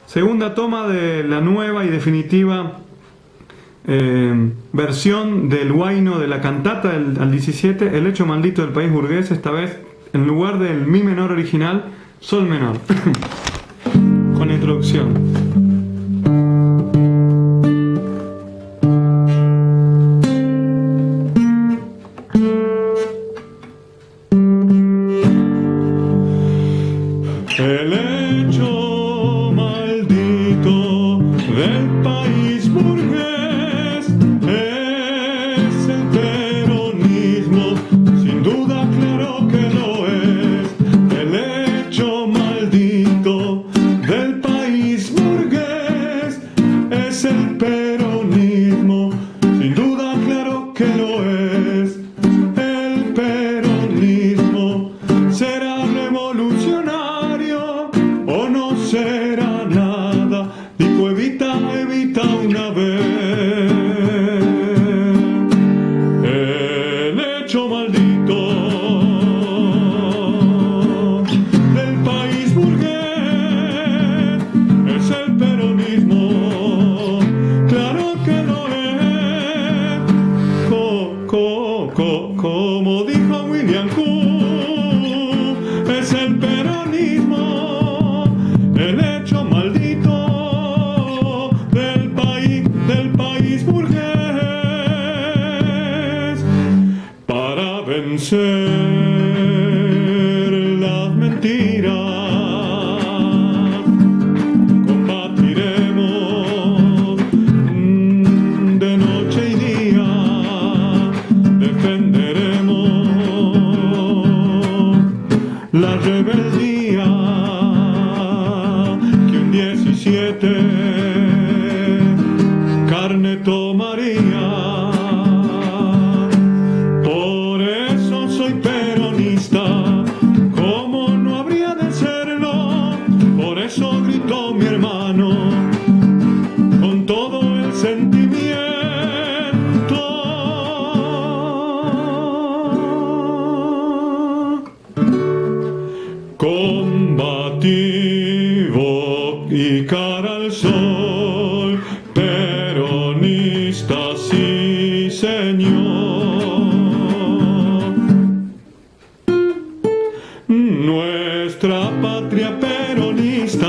Segunda toma de la nueva y definitiva versión del huayno de la cantata al 17, El hecho maldito del país burgués, esta vez en lugar del mi menor original, sol menor. Con la introducción. El hecho maldito del país burgués es el peronismo, sin duda claro que lo es. El hecho maldito del país burgués es el peronismo, sin duda claro que lo es. El peronismo será revolucionario o no será nada, dijo Evita una vez. El hecho maldito del país burgués es el peronismo, claro que lo es. Como dijo William Cook, es el peronismo, el hecho maldito del país burgués. Para vencer las mentiras, combatiremos de noche y día, defenderemos la rebeldía que un 17 carne tomaría. Por eso soy peronista, como no habría de serlo. Por eso gritó mi hermano con todo el sentimiento. Combativo y cara al sol, peronista, sí señor. Nuestra patria peronista,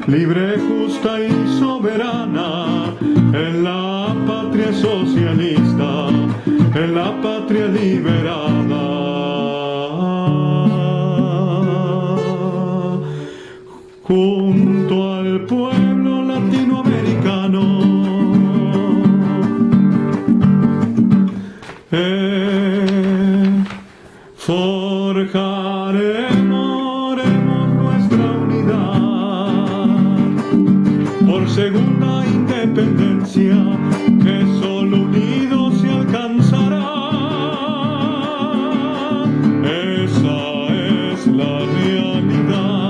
libre, justa y soberana, es la patria socialista, es la patria liberada. Junto al pueblo latinoamericano, forjaremos nuestra unidad por segunda independencia, que solo unidos se alcanzará. Esa es la realidad.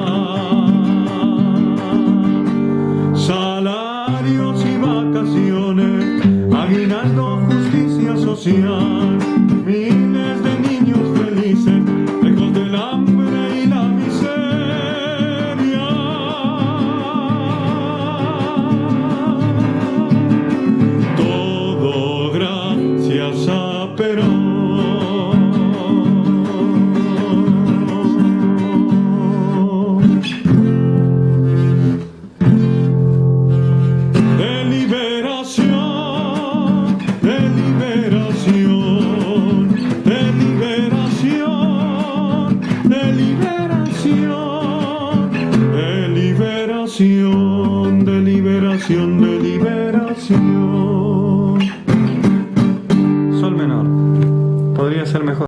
Salarios y vacaciones, aguinaldo, justicia social, miles de niños felices, lejos del hambre y la miseria. Todo gracias a Perón. Deliberación. Sol menor. Podría ser mejor.